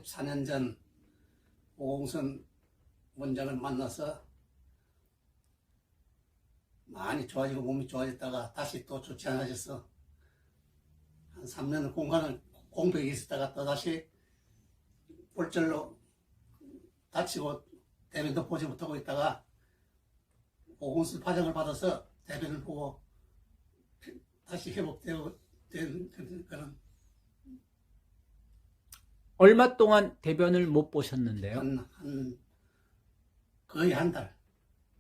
44년 전 오공선 원장을 만나서 많이 좋아지고 몸이 좋아졌다가 다시 또 좋지 않아져서 한 3년 공백이 있었다가 또 다시 골절로 다치고 대변도 보지 못하고 있다가 오공선 파정을 받아서 대변을 보고 다시 회복되고 된 그런. 얼마 동안 대변을 못 보셨는데요? 거의 한 달.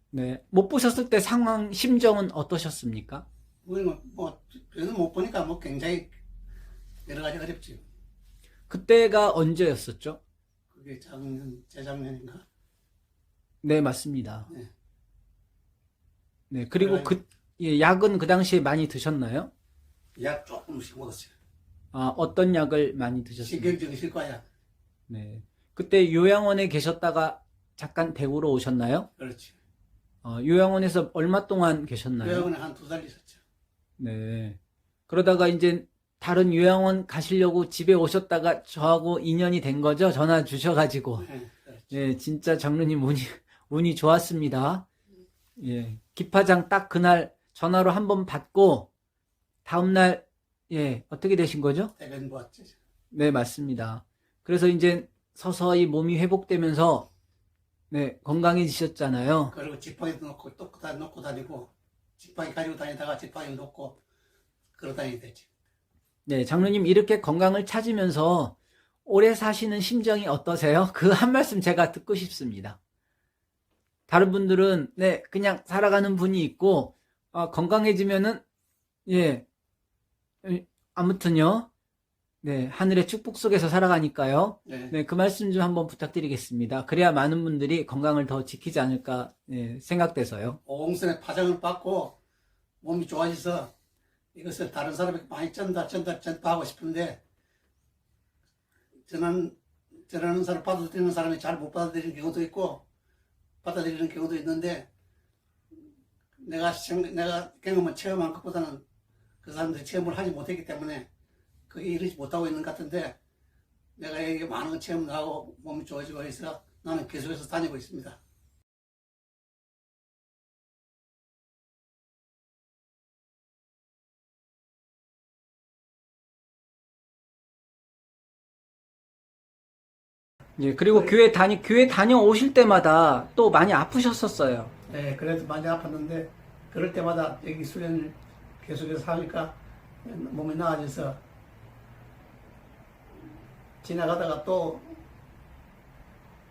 네. 못 보셨을 때 상황, 심정은 어떠셨습니까? 변을 못 보니까 굉장히 여러 가지 어렵지. 그때가 언제였었죠? 그게 재작년인가? 네, 맞습니다. 네. 네. 그리고 약은 그 당시에 많이 드셨나요? 약 조금씩 먹었어요. 아, 어떤 약을 많이 드셨습니까? 신경적인 실과약. 네. 그때 요양원에 계셨다가 잠깐 대구로 오셨나요? 그렇지. 요양원에서 얼마 동안 계셨나요? 요양원에 한 2달 있었죠. 네. 그러다가 이제 다른 요양원 가시려고 집에 오셨다가 저하고 인연이 된 거죠? 전화 주셔가지고. 네, 그렇지. 예, 진짜 장로님 운이 좋았습니다. 예, 기파장 딱 그날 전화로 한번 받고, 다음날, 예, 어떻게 되신 거죠? 대변 보았지. 네, 맞습니다. 그래서 이제 서서히 몸이 회복되면서, 네, 건강해지셨잖아요. 그리고 지팡이도 놓고 또 놓고 다니고, 지팡이 가지고 다니다가 지팡이 놓고 걸어 다니게 됐지. 네, 장로님 이렇게 건강을 찾으면서 오래 사시는 심정이 어떠세요? 그 한 말씀 제가 듣고 싶습니다. 다른 분들은 네, 그냥 살아가는 분이 있고 건강해지면은 예, 아무튼요. 네, 하늘의 축복 속에서 살아가니까요. 네. 네, 그 말씀 좀 한번 부탁드리겠습니다. 그래야 많은 분들이 건강을 더 지키지 않을까 생각돼서요. 오공선에 파장을 받고 몸이 좋아져서 이것을 다른 사람에게 많이 전파하고 싶은데 전하는 사람, 받아들이는 사람이 잘 못 받아들이는 경우도 있고 받아들이는 경우도 있는데 내가 경험한 체험한 것보다는 그 사람들이 체험을 하지 못했기 때문에 그게 이르지 못하고 있는 것 같은데 내가 이게 많은 체험도 하고 몸이 좋아지고 해서 나는 계속해서 다니고 있습니다. 예, 그리고 교회 다녀오실 때마다 또 많이 아프셨었어요. 네, 그래도 많이 아팠는데 그럴 때마다 여기 수련을 계속해서 하니까 몸이 나아져서 지나가다가 또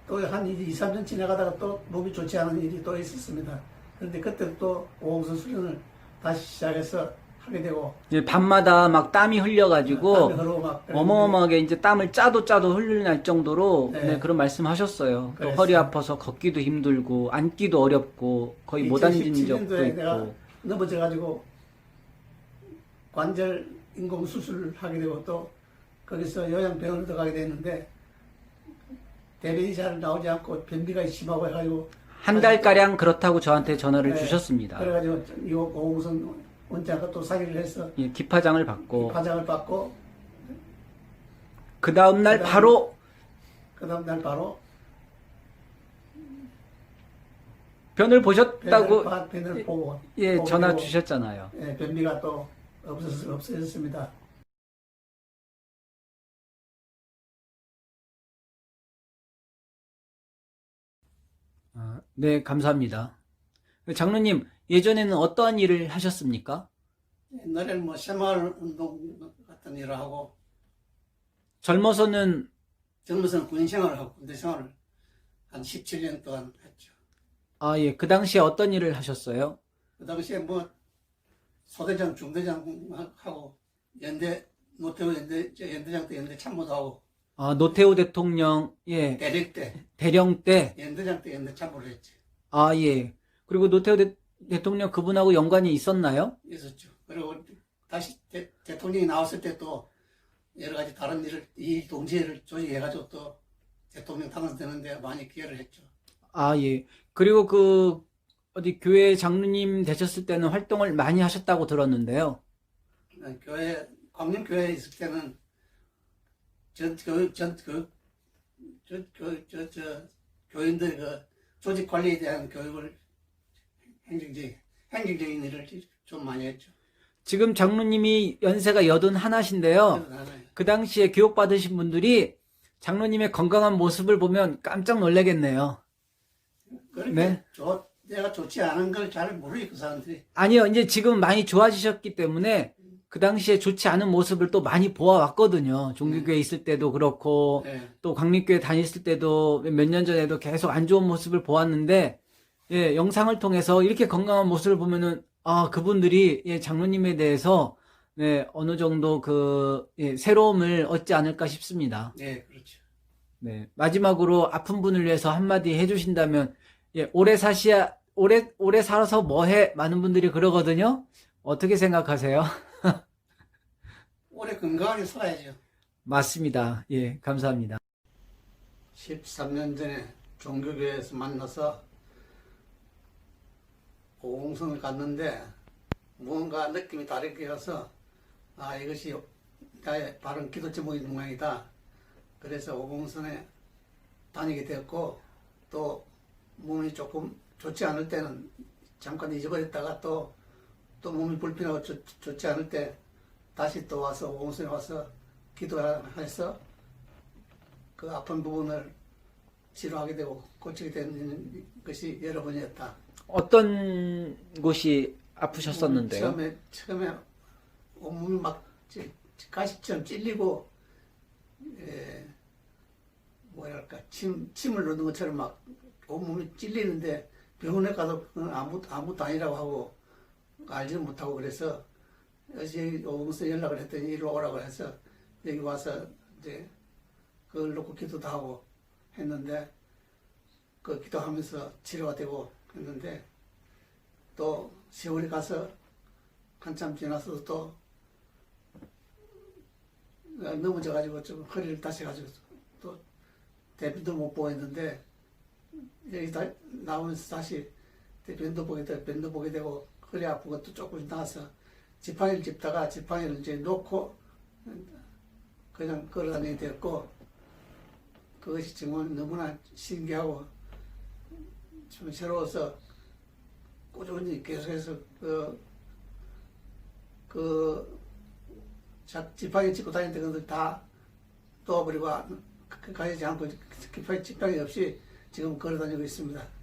한 2, 3년 지나가다가 또 몸이 좋지 않은 일이 또 있었습니다. 그런데 그때 또 오공선 수련을 다시 시작해서 하게 되고 예, 밤마다 막 땀이 흘려가지고 땀이 흐르고 막 어마어마하게 이제 땀을 짜도 흘릴 정도로 네. 네, 그런 말씀 하셨어요. 또 그랬어요. 허리 아파서 걷기도 힘들고 앉기도 어렵고 거의 못 앉은 적도 2017년도에 내가 있고. 넘어져가지고 관절 인공 수술을 하게 되고 또 거기서 요양병원을 들어가게 됐는데 대변이 잘 나오지 않고 변비가 심하고 해가지고 한 달가량 그렇다고 저한테 전화를 네, 주셨습니다. 그래가지고 이 오공선 원장과 또 상의를 해서 예, 기파장을 받고 파장을 받고 그 다음날 바로 그 다음날 바로 변을 보셨다고 변을 보고 예, 전화 되고, 주셨잖아요. 예, 변비가 또 없어졌습니다. 네, 감사합니다. 장로님, 예전에는 어떠한 일을 하셨습니까? 옛날에는 뭐 새마을 운동 같은 일을 하고 젊어서는 젊어서는 군인 생활을 하고 군대 생활을 한 17년 동안 했죠. 예, 그 당시에 어떤 일을 하셨어요? 그 당시에 뭐 소대장, 중대장 하고 노태우 연대장 때 연대 참모도 하고 노태우 대통령, 예, 대령 때, 연대장 때 연대 참모를 했지. 예. 그리고 노태우 대통령 그분하고 연관이 있었나요? 있었죠. 그리고 다시 대통령이 나왔을 때 또 여러 가지 다른 일을, 이 동지회를 조직해가지고 또 대통령 당선되는데 많이 기여를 했죠. 예. 그리고 어디 교회 장로님 되셨을 때는 활동을 많이 하셨다고 들었는데요. 광림교회에 있을 때는 전교육 교인들 그 조직 관리에 대한 교육을 행정적인 일을 좀 많이 했죠. 지금 장로님이 연세가 81이신데요. 그래서 나는 그 당시에 교육받으신 분들이 장로님의 건강한 모습을 보면 깜짝 놀라겠네요. 그렇게 네. 내가 좋지 않은 걸 잘 모르겠고 사람들이. 아니요, 이제 지금 많이 좋아지셨기 때문에 그 당시에 좋지 않은 모습을 또 많이 보아왔거든요. 종교교회 있을 때도 그렇고, 예. 또 강립교회 다녔을 때도 몇 년 전에도 계속 안 좋은 모습을 보았는데, 예, 영상을 통해서 이렇게 건강한 모습을 보면은, 아, 그분들이, 예, 장로님에 대해서, 네, 어느 정도 예, 새로움을 얻지 않을까 싶습니다. 네, 그렇죠. 네. 마지막으로 아픈 분을 위해서 한마디 해주신다면, 예, 오래 살아서 뭐 해? 많은 분들이 그러거든요? 어떻게 생각하세요? 오래 건강하게 살아야죠. 맞습니다. 예, 감사합니다. 13년 전에 종교교회에서 만나서 오공성을 갔는데 무언가 느낌이 다르게 가서 아, 이것이 나의 바른 기도 제목인 모양이다. 그래서 오공성에 다니게 되었고 또 몸이 조금 좋지 않을 때는 잠깐 잊어버렸다가 또 몸이 불편하고 좋지 않을 때 다시 또 와서 오공성에 와서 기도해서 그 아픈 부분을 치료하게 되고 고치게 되는 것이 여러 번이었다. 어떤 곳이 아프셨었는데요? 처음에 온몸이 막 가시처럼 찔리고 뭐랄까 침을 넣는 것처럼 막 온몸이 찔리는데 병원에 가도 그건 아무것도 아니라고 하고 알지는 못하고 그래서 여기 오면서 연락을 했더니 이리 오라고 해서 여기 와서 이제 그걸 놓고 기도도 하고 했는데 그 기도하면서 치료가 되고 했는데 또 세월이 가서 한참 지나서 또 넘어져가지고 좀 허리를 다쳐가지고 또 대변도 못 보고 했는데 여기 나오면서 다시 변도 보게 되고 허리 아픈 것도 조금씩 나와서 지팡이를 짚다가 지팡이를 이제 놓고 그냥 걸어다니게 되었고 그것이 정말 너무나 신기하고 좀 새로워서 꾸준히 계속해서 지팡이 짚고 다니는 것들 다 놓아버리고 가지 않고 지팡이 없이 지금 걸어다니고 있습니다.